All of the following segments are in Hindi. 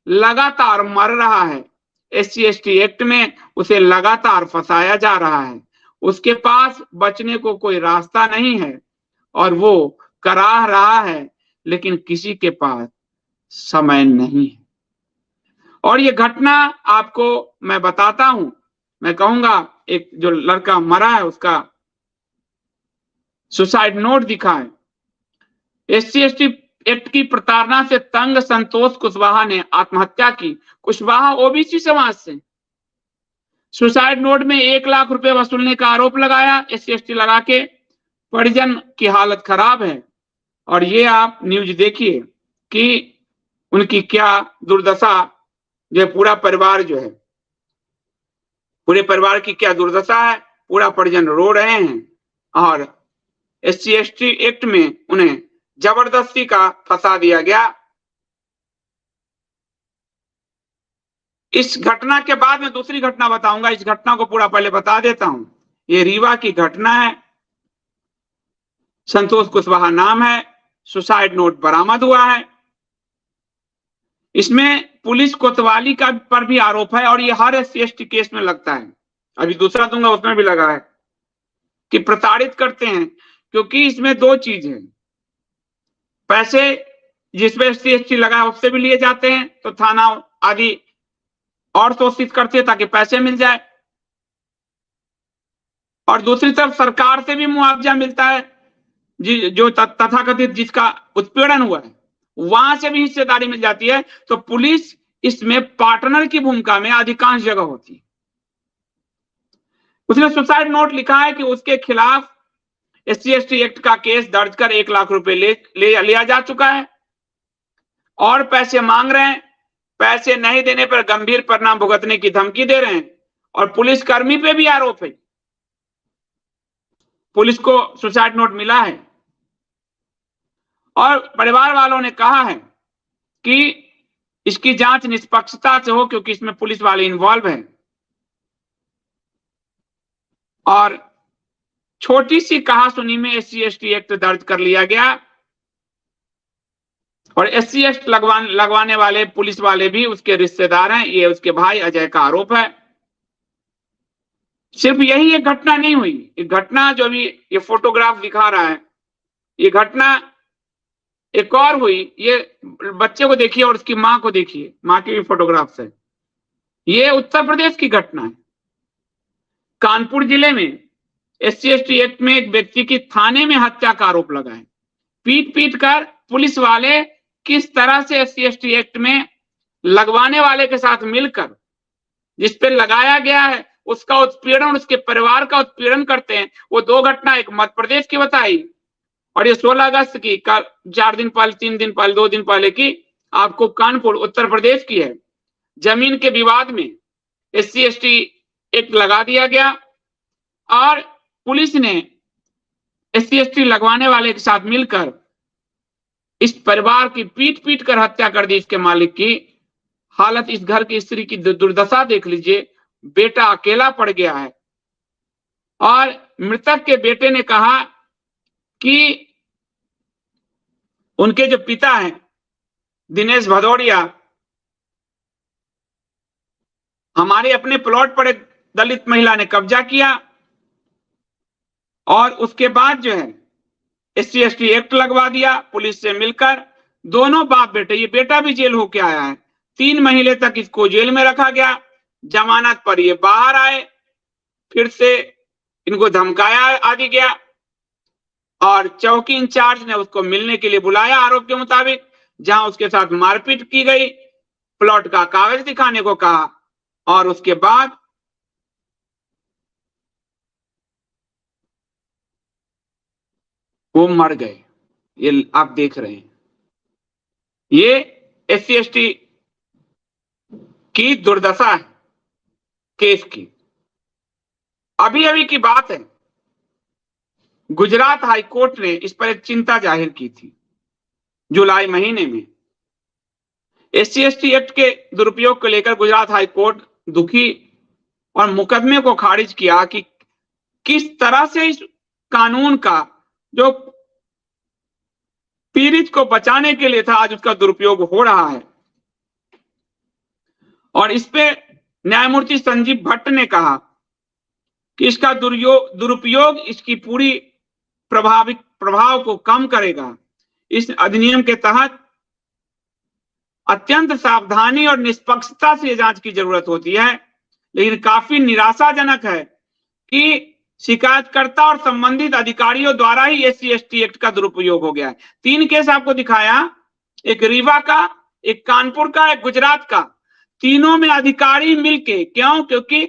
लगातार मर रहा है। SC/ST एक्ट में उसे लगातार फंसाया जा रहा है। उसके पास बचने को कोई रास्ता नहीं है और वो कराह रहा है, लेकिन किसी के पास समय नहीं है। और ये घटना आपको मैं बताता हूं, मैं कहूंगा एक जो लड़का मरा है उसका सुसाइड नोट दिखा है। SC/ST एक्ट की प्रताड़ना से तंग संतोष कुशवाहा ने आत्महत्या की। कुशवाहा ओबीसी समाज से सुसाइड नोट में 1 लाख रुपए वसूलने का आरोप लगाया, SC/ST लगा के। परिजन की हालत खराब है और ये आप न्यूज देखिए कि उनकी क्या दुर्दशा, जो पूरा परिवार जो है, पूरे परिवार की क्या दुर्दशा है। पूरा परिजन रो रहे हैं और SC/ST एक्ट में उन्हें जबरदस्ती का फंसा दिया गया। इस घटना के बाद में दूसरी घटना बताऊंगा, इस घटना को पूरा पहले बता देता हूं। ये रीवा की घटना है, संतोष कुशवाहा नाम है, सुसाइड नोट बरामद हुआ है। इसमें पुलिस कोतवाली का पर भी आरोप है और ये हर SC/ST केस में लगता है। अभी दूसरा दूंगा, उसमें भी लगा है कि प्रताड़ित करते हैं, क्योंकि इसमें 2 चीज है। पैसे जिसमें SC/ST लगा है उससे भी लिए जाते हैं, तो थाना आदि और शोषित करते हैं ताकि पैसे मिल जाए, और दूसरी तरफ सरकार से भी मुआवजा मिलता है, जो तथाकथित जिसका उत्पीड़न हुआ है वहां से भी हिस्सेदारी मिल जाती है। तो पुलिस इसमें पार्टनर की भूमिका में अधिकांश जगह होती है। उसने सुसाइड नोट लिखा है कि उसके खिलाफ SC/ST एक्ट का केस दर्ज कर 1 लाख रुपए लिया जा चुका है और पैसे मांग रहे हैं। पैसे नहीं देने पर गंभीर परिणाम भुगतने की धमकी दे रहे हैं और पुलिसकर्मी पे भी आरोप है। पुलिस को सुसाइड नोट मिला है और परिवार वालों ने कहा है कि इसकी जांच निष्पक्षता से हो, क्योंकि इसमें पुलिस वाले इन्वॉल्व हैं। और छोटी सी कहासुनी में SC/ST एक्ट दर्ज कर लिया गया और SC/ST लगवाने वाले पुलिस वाले भी उसके रिश्तेदार हैं। ये उसके भाई अजय का आरोप है। सिर्फ यही एक घटना नहीं हुई, एक घटना जो अभी ये फोटोग्राफ दिखा रहा है, ये घटना एक और हुई। ये बच्चे को देखिए और उसकी मां को देखिए, मां की भी फोटोग्राफ है। ये उत्तर प्रदेश की घटना है। कानपुर जिले में SC/ST एक्ट में एक व्यक्ति की थाने में हत्या का आरोप लगा है। पीट पीट कर पुलिस वाले किस तरह से SC/ST एक्ट में लगवाने वाले के साथ मिलकर जिस पे लगाया गया है उसका उत्पीड़न, उसके परिवार का उत्पीड़न करते हैं। वो 2 घटना, एक मध्य प्रदेश की बताई और ये 16 अगस्त की, 4 दिन पहले, 3 दिन पहले, 2 दिन पहले की आपको कानपुर उत्तर प्रदेश की है। जमीन के विवाद में SC/ST एक्ट लगा दिया गया और पुलिस ने SC/ST लगवाने वाले के साथ मिलकर इस परिवार की पीट पीट कर हत्या कर दी। इसके मालिक की हालत, इस घर की स्त्री की दुर्दशा देख लीजिए। बेटा अकेला पड़ गया है और मृतक के बेटे ने कहा कि उनके जो पिता हैं दिनेश भदौड़िया, हमारे अपने प्लॉट पर एक दलित महिला ने कब्जा किया और उसके बाद जो है SC/ST एक्ट लगवा दिया पुलिस से मिलकर। दोनों बाप बेटे, ये बेटा भी जेल होके आया है, 3 महीने तक इसको जेल में रखा गया। जमानत पर ये बाहर आए, फिर से इनको धमकाया आदि गया और चौकी इंचार्ज ने उसको मिलने के लिए बुलाया आरोप के मुताबिक, जहां उसके साथ मारपीट की गई, प्लॉट का कागज दिखाने को कहा और उसके बाद वो मर गए। ये आप देख रहे हैं, ये SC/ST की दुर्दशा है केस की। अभी अभी की बात है, गुजरात हाईकोर्ट ने इस पर एक चिंता जाहिर की थी जुलाई महीने में। SC/ST एक्ट के दुरुपयोग को लेकर गुजरात हाईकोर्ट दुखी और मुकदमे को खारिज किया कि किस तरह से इस कानून का जो पीड़ित को बचाने के लिए था, आज उसका दुरुपयोग हो रहा है। और इस पे न्यायमूर्ति संजीव भट्ट ने कहा कि इसका दुरुपयोग इसकी पूरी प्रभाव को कम करेगा। इस अधिनियम के तहत अत्यंत सावधानी और निष्पक्षता से जांच की जरूरत होती है, लेकिन काफी निराशाजनक है कि शिकायतकर्ता और संबंधित अधिकारियों द्वारा ही SC/ST एक्ट का दुरुपयोग हो गया है। 3 केस आपको दिखाया, एक रीवा का, एक कानपुर का, एक गुजरात का। तीनों में अधिकारी मिलके, क्यों? क्योंकि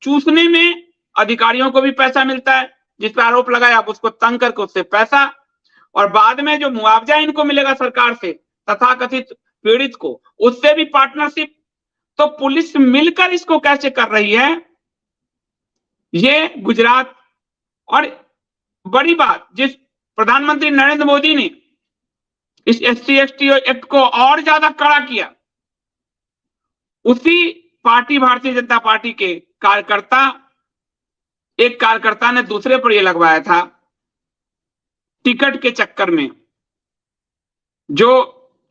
चूसने में अधिकारियों को भी पैसा मिलता है, जिस पर आरोप लगाया आप उसको तंग करके उससे पैसा, और बाद में जो मुआवजा इनको मिलेगा सरकार से तथाकथित पीड़ित को, उससे भी पार्टनरशिप। तो पुलिस मिलकर इसको कैसे कर रही है? ये गुजरात। और बड़ी बात, जिस प्रधानमंत्री नरेंद्र मोदी ने इस SC/ST एक्ट को और ज्यादा कड़ा किया, उसी पार्टी भारतीय जनता पार्टी के एक कार्यकर्ता ने दूसरे पर यह लगवाया था टिकट के चक्कर में। जो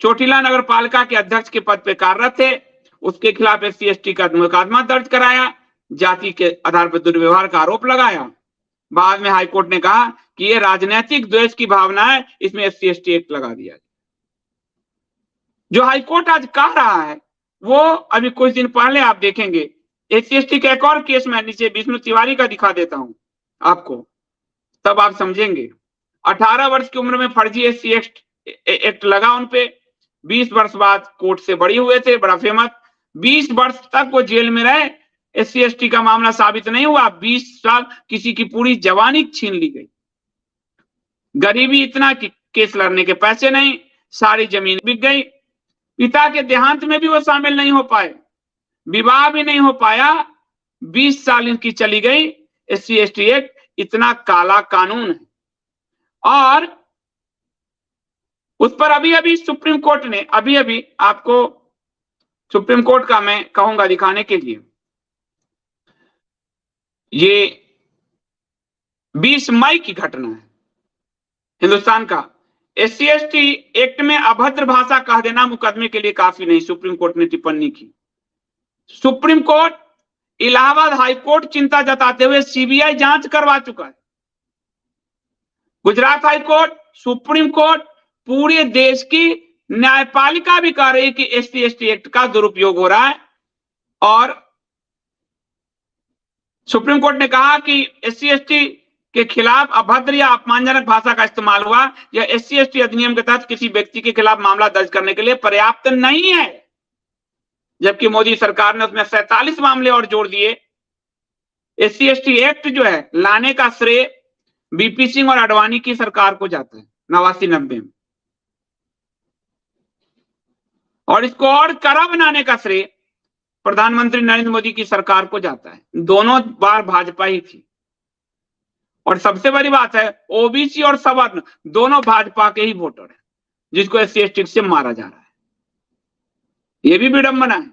चोटिला नगर पालिका के अध्यक्ष के पद पे कार्यरत थे, उसके खिलाफ SC/ST का मुकदमा दर्ज कराया, जाति के आधार पर दुर्व्यवहार का आरोप लगाया। बाद में हाईकोर्ट ने कहा कि यह राजनीतिक द्वेष की भावना है, इसमें SC/ST एक्ट लगा दिया। जो हाईकोर्ट आज कह रहा है वो अभी कुछ दिन पहले आप देखेंगे SC/ST का एक और केस मैं नीचे विष्णु तिवारी का दिखा देता हूं आपको, तब आप समझेंगे। 18 वर्ष की उम्र में फर्जी SC/ST एक्ट लगा उन पे। 20 वर्ष बाद कोर्ट से बरी हुए थे, बड़ा फेमस। 20 वर्ष तक वो जेल में रहे, SC/ST का मामला साबित नहीं हुआ। 20 साल किसी की पूरी जवानी छीन ली गई। गरीबी इतना कि केस लड़ने के पैसे नहीं, सारी जमीन बिक गई। पिता के देहांत में भी वो शामिल नहीं हो पाए, विवाह भी नहीं हो पाया। 20 साल इनकी चली गई। SC/ST एक्ट इतना काला कानून है। और उस पर अभी सुप्रीम कोर्ट ने अभी आपको सुप्रीम कोर्ट का मैं कहूंगा दिखाने के लिए, ये 20 मई की घटना है हिंदुस्तान का। SC/ST एक्ट में अभद्र भाषा कह देना मुकदमे के लिए काफी नहीं, सुप्रीम कोर्ट ने टिप्पणी की। Supreme court, Allahabad high court चिंता जताते हुए CBI जांच करवा चुका है। Gujarat high court, supreme court, पूरे देश की न्यायपालिका भी कह रही है कि SC/ST एक्ट का दुरुपयोग हो रहा है। और सुप्रीम कोर्ट ने कहा कि SC/ST के खिलाफ अभद्र या अपमानजनक भाषा का इस्तेमाल हुआ, यह SC/ST अधिनियम के तहत किसी व्यक्ति के खिलाफ मामला दर्ज करने के लिए पर्याप्त नहीं है। जबकि मोदी सरकार ने उसमें 47 मामले और जोड़ दिए। SC/ST एक्ट जो है लाने का श्रेय BP सिंह और आडवाणी की सरकार को जाता है 89-90 में, और इसको और कड़ा बनाने का श्रेय प्रधानमंत्री नरेंद्र मोदी की सरकार को जाता है। दोनों बार भाजपा ही थी। और सबसे बड़ी बात है, OBC और सवर्ण दोनों भाजपा के ही वोटर हैं, जिसको SC/ST से मारा जा रहा है। यह भी विडंबना है।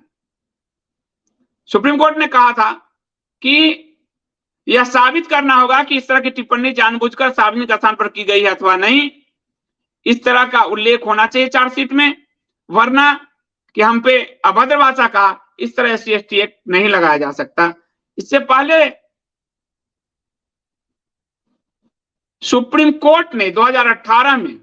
सुप्रीम कोर्ट ने कहा था कि यह साबित करना होगा कि इस तरह की टिप्पणी जानबूझकर सार्वजनिक स्थान पर की गई है अथवा नहीं। इस तरह का उल्लेख होना चाहिए चार्जशीट में, वरना कि हम पे अभद्र भाषा का इस तरह SC/ST एक्ट नहीं लगाया जा सकता। इससे पहले सुप्रीम कोर्ट ने 2018 में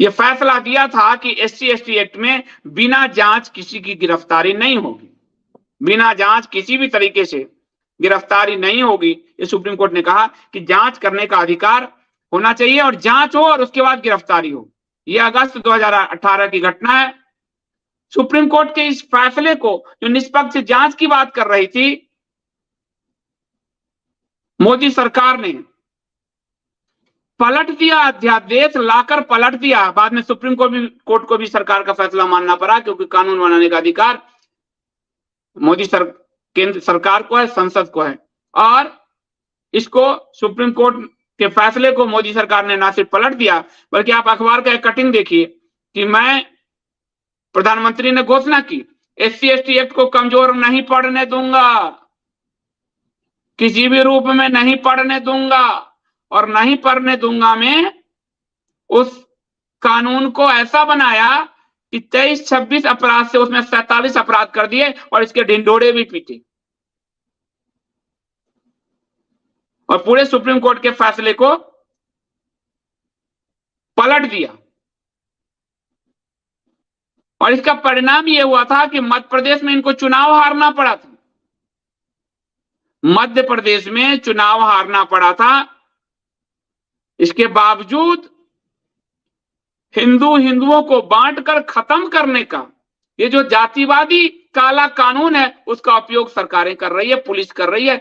यह फैसला दिया था कि SC/ST एक्ट में बिना जांच किसी की गिरफ्तारी नहीं होगी। बिना जांच किसी भी तरीके से गिरफ्तारी नहीं होगी। ये सुप्रीम कोर्ट ने कहा कि जांच करने का अधिकार होना चाहिए, और जांच हो और उसके बाद गिरफ्तारी हो। यह अगस्त 2018 की घटना है। सुप्रीम कोर्ट के इस फैसले को, जो निष्पक्ष जांच की बात कर रही थी, मोदी सरकार ने पलट दिया, अध्यादेश लाकर पलट दिया। बाद में सुप्रीम कोर्ट को भी सरकार का फैसला मानना पड़ा, क्योंकि कानून बनाने का अधिकार केंद्र सरकार को है, संसद को है। और इसको सुप्रीम कोर्ट के फैसले को मोदी सरकार ने ना सिर्फ पलट दिया, बल्कि आप अखबार का एक कटिंग देखिए कि प्रधानमंत्री ने घोषणा की, SC/ST एक्ट को कमजोर नहीं पड़ने दूंगा, किसी भी रूप में नहीं पड़ने दूंगा। और नहीं पड़ने दूंगा में उस कानून को ऐसा बनाया कि 23-26 अपराध से उसमें 47 अपराध कर दिए और इसके ढिंढोरे भी पीटे और पूरे सुप्रीम कोर्ट के फैसले को पलट दिया। और इसका परिणाम यह हुआ था कि मध्य प्रदेश में इनको चुनाव हारना पड़ा था। मध्य प्रदेश में चुनाव हारना पड़ा था। इसके बावजूद हिंदुओं को बांटकर खत्म करने का ये जो जातिवादी काला कानून है उसका उपयोग सरकारें कर रही है, पुलिस कर रही है,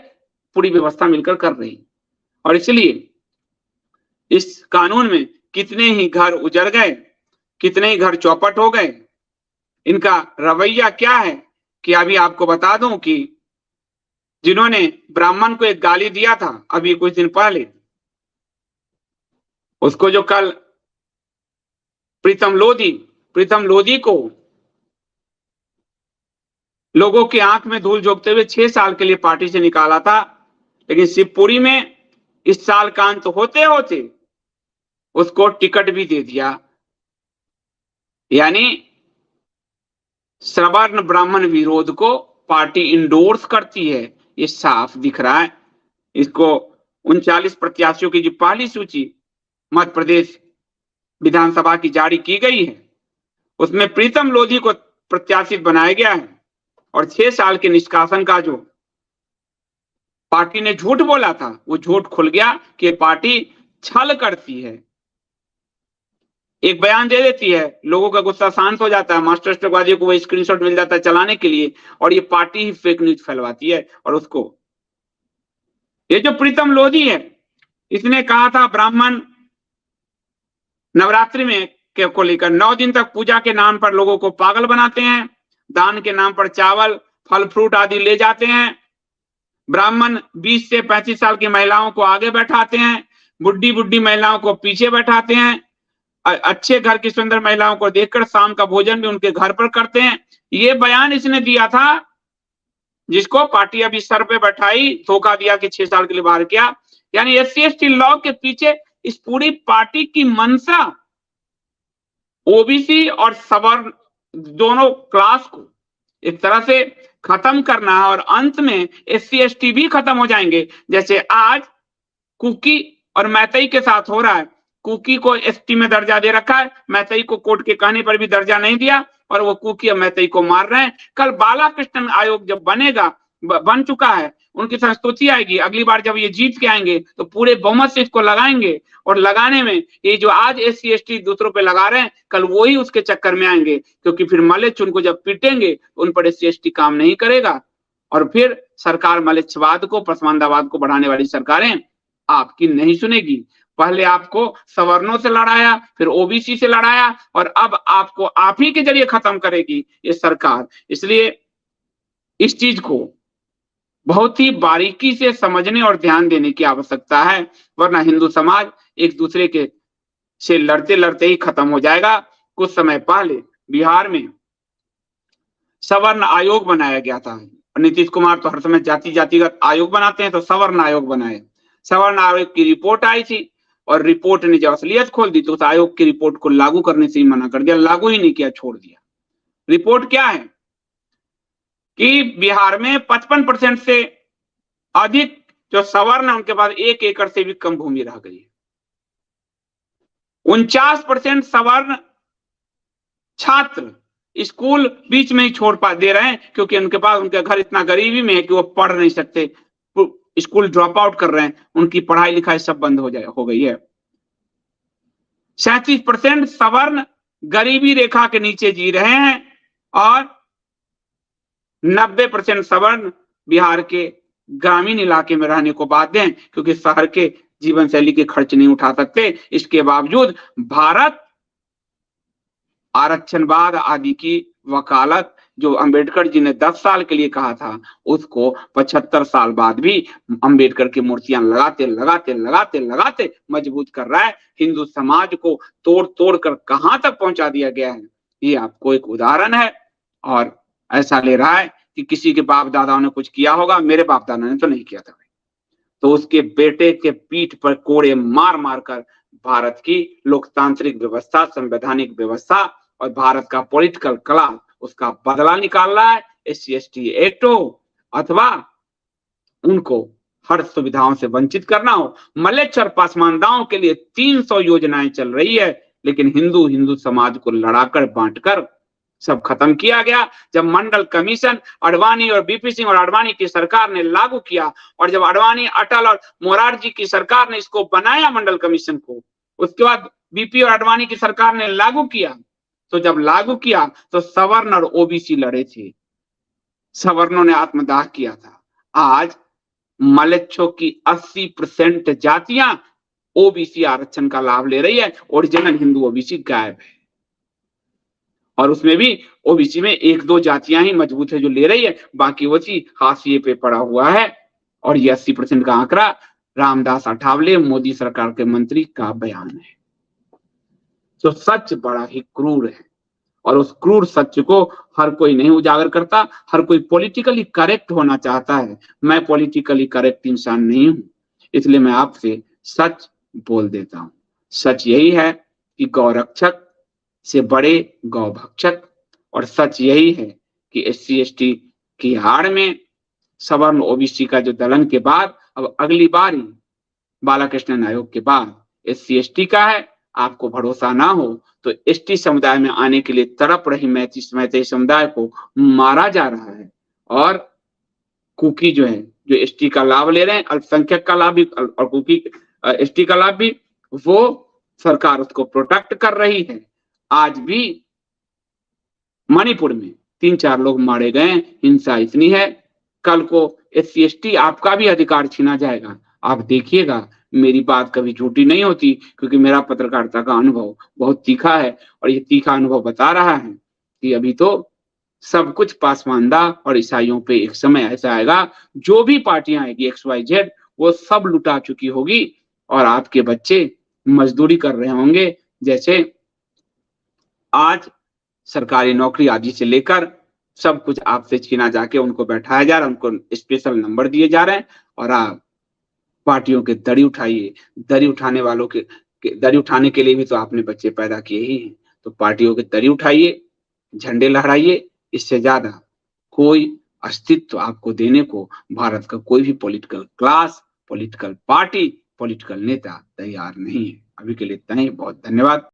पूरी व्यवस्था मिलकर कर रही है। और इसलिए इस कानून में कितने ही घर उजड़ गए, कितने ही घर चौपट हो गए। इनका रवैया क्या है कि अभी आपको बता दूं कि जिन्होंने ब्राह्मण को एक गाली दिया था अभी कुछ दिन पहले, उसको जो कल प्रीतम लोधी को लोगों की आंख में धूल झोंकते हुए 6 साल के लिए पार्टी से निकाला था, लेकिन शिवपुरी में इस साल का अंत होते होते उसको टिकट भी दे दिया। यानी सवर्ण ब्राह्मण विरोध को पार्टी इंडोर्स करती है, ये साफ दिख रहा है। इसको 39 प्रत्याशियों की जो पहली सूची मध्य प्रदेश विधानसभा की जारी की गई है उसमें प्रीतम लोधी को प्रत्याशी बनाया गया है। और 6 साल के निष्कासन का जो पार्टी ने झूठ बोला था वो झूठ खुल गया कि पार्टी छल करती है, एक बयान दे देती है, लोगों का गुस्सा शांत हो जाता है, मास्टर स्ट्रोकवादियों को वो स्क्रीनशॉट मिल जाता है चलाने के लिए, और ये पार्टी ही फेक न्यूज फैलवाती है। और उसको ये जो प्रीतम लोधी है इसने कहा था ब्राह्मण नवरात्रि में को लेकर 9 दिन तक पूजा के नाम पर लोगों को पागल बनाते हैं, दान के नाम पर चावल फल फ्रूट आदि ले जाते हैं, ब्राह्मण 20 से 35 साल की महिलाओं को आगे बैठाते हैं, बुढ़ी महिलाओं को पीछे बैठाते हैं, अच्छे घर की सुंदर महिलाओं को देखकर शाम का भोजन भी उनके घर पर करते हैं। ये बयान इसने दिया था जिसको पार्टी अभी सर पे बैठाई, धोखा दिया कि 6 साल के लिए बाहर किया। यानी SC/ST लॉ के पीछे इस पूरी पार्टी की मंशा ओबीसी और सवर्ण दोनों क्लास को एक तरह से खत्म करना है, और अंत में SC/ST भी खत्म हो जाएंगे। जैसे आज कुकी और मैतई के साथ हो रहा है, कुकी को ST में दर्जा दे रखा है, मैतई को कोर्ट के कहने पर भी दर्जा नहीं दिया और वो कुकी और मैतई को मार रहे हैं। कल बालाकृष्णन आयोग जब बन चुका है, उनकी संस्तुति आएगी, अगली बार जब ये जीत के आएंगे तो पूरे बहुमत से इसको लगाएंगे, और लगाने में ये जो आज SC/ST दूसरों पे लगा रहे हैं कल वो ही उसके चक्कर में आएंगे, क्योंकि फिर मलेच्छ उनको जब पीटेंगे तो उन पर SC/ST काम नहीं करेगा, और फिर सरकार मलेच्छवाद को, पसमानदावाद को बढ़ाने वाली सरकारें आपकी नहीं सुनेगी। पहले आपको सवर्णों से लड़ाया, फिर ओबीसी से लड़ाया, और अब आपको आप ही के जरिए खत्म करेगी ये सरकार। इसलिए इस चीज को बहुत ही बारीकी से समझने और ध्यान देने की आवश्यकता है, वरना हिंदू समाज एक दूसरे के से लड़ते लड़ते ही खत्म हो जाएगा। कुछ समय पहले बिहार में सवर्ण आयोग बनाया गया था, नीतीश कुमार तो हर समय जातिगत आयोग बनाते हैं, तो सवर्ण आयोग बनाए। सवर्ण आयोग की रिपोर्ट आई थी और रिपोर्ट ने जब असलियत खोल दी तो उस आयोग की रिपोर्ट को लागू करने से ही मना कर दिया, लागू ही नहीं किया, छोड़ दिया। रिपोर्ट क्या है कि बिहार में 55% से अधिक जो सवर्ण है उनके पास 1 एकड़ से भी कम भूमि रह गई है। 49% सवर्ण छात्र स्कूल बीच में ही छोड़ दे रहे हैं, क्योंकि उनके पास, उनके घर इतना गरीबी में है कि वो पढ़ नहीं सकते, स्कूल ड्रॉप आउट कर रहे हैं, उनकी पढ़ाई लिखाई सब बंद हो गई है। 37% सवर्ण गरीबी रेखा के नीचे जी रहे हैं, और 90% सवर्ण बिहार के ग्रामीण इलाके में रहने को बाध्य हैं, क्योंकि शहर के जीवन शैली के खर्च नहीं उठा सकते। इसके बावजूद भारत आरक्षणवाद आदि की वकालत जो अंबेडकर जी ने 10 साल के लिए कहा था, उसको 75 साल बाद भी अंबेडकर की मूर्तियां लगाते मजबूत कर रहा है। हिंदू समाज को तोड़ कर कहां तक पहुंचा दिया गया है, ये आपको एक उदाहरण है। और ऐसा ले रहा है कि किसी के बाप दादाओं ने कुछ किया होगा, मेरे बाप दादा ने तो नहीं किया था, तो उसके बेटे के पीठ पर कोड़े मार मार कर भारत की लोकतांत्रिक व्यवस्था, संवैधानिक व्यवस्था और भारत का पॉलिटिकल क्लास उसका बदला निकाल रहा है। SC/ST एक्ट हो अथवा उनको हर सुविधाओं से वंचित करना हो। मलेच्छ और पासमानदाओं के लिए 300 योजनाएं चल रही है, लेकिन हिंदू समाज को लड़ाकर बांटकर सब खत्म किया गया। जब मंडल कमीशन अडवाणी और बीपी सिंह और अडवाणी की सरकार ने लागू किया और जब अडवाणी, अटल और मोरारजी की सरकार ने इसको बनाया मंडल कमीशन को, उसके बाद बीपी और अडवाणी की सरकार ने लागू किया। तो जब लागू किया तो सवर्ण और ओबीसी लड़े थे, सवर्णों ने आत्मदाह किया था। आज मलेच्छों की 80% जातियां ओबीसी आरक्षण का लाभ ले रही है। ओरिजिनल हिंदू ओबीसी गायब है और उसमें भी ओबीसी में 1-2 जातियां ही मजबूत है जो ले रही है, बाकी ओबीसी हाशिए पे पड़ा हुआ है। और ये 80% का आंकड़ा रामदास अठावले, मोदी सरकार के मंत्री का बयान है। तो सच बड़ा ही क्रूर है और उस क्रूर सत्य को हर कोई नहीं उजागर करता। हर कोई पॉलिटिकली करेक्ट होना चाहता है। मैं पॉलिटिकली करेक्ट इंसान नहीं हूं, इसलिए मैं आपसे सच बोल देता हूं। सच यही है कि गौरक्षक से बड़े गौभक्षक, और सच यही है कि SC/ST की आड़ में सवर्ण ओबीसी का जो दलन के बाद अब अगली बारी बालाकृष्णन आयोग के बाद SC/ST का है। आपको भरोसा ना हो तो ST समुदाय में आने के लिए तड़प रही मैतेई समुदाय को मारा जा रहा है और कुकी जो है, जो ST का लाभ ले रहे हैं, अल्पसंख्यक का लाभ भी और कुकी ST का लाभ भी, वो सरकार उसको प्रोटेक्ट कर रही है। आज भी मणिपुर में 3-4 लोग मारे गए, हिंसा इतनी है। कल को SC/ST आपका भी अधिकार छीना जाएगा। आप देखिएगा, मेरी बात कभी झूठी नहीं होती, क्योंकि मेरा पत्रकारिता का अनुभव बहुत तीखा है और ये तीखा अनुभव बता रहा है कि अभी तो सब कुछ पासमानदा और ईसाइयों पे एक समय ऐसा आएगा, जो भी पार्टियां आएगी XYZ वो सब लुटा चुकी होगी और आपके बच्चे मजदूरी कर रहे होंगे। जैसे आज सरकारी नौकरी आदि से लेकर सब कुछ आपसे छीना जाके उनको बैठाया जा रहा है, उनको स्पेशल नंबर दिए जा रहे हैं और आप पार्टियों के दड़ी उठाइए। दड़ी उठाने वालों के दड़ी उठाने के लिए भी तो आपने बच्चे पैदा किए ही हैं। तो पार्टियों के दड़ी उठाइए, झंडे लहराइए। इससे ज्यादा कोई अस्तित्व आपको देने को भारत का कोई भी political class, political party, political नेता तैयार नहीं है। अभी के लिए इतना ही। बहुत धन्यवाद।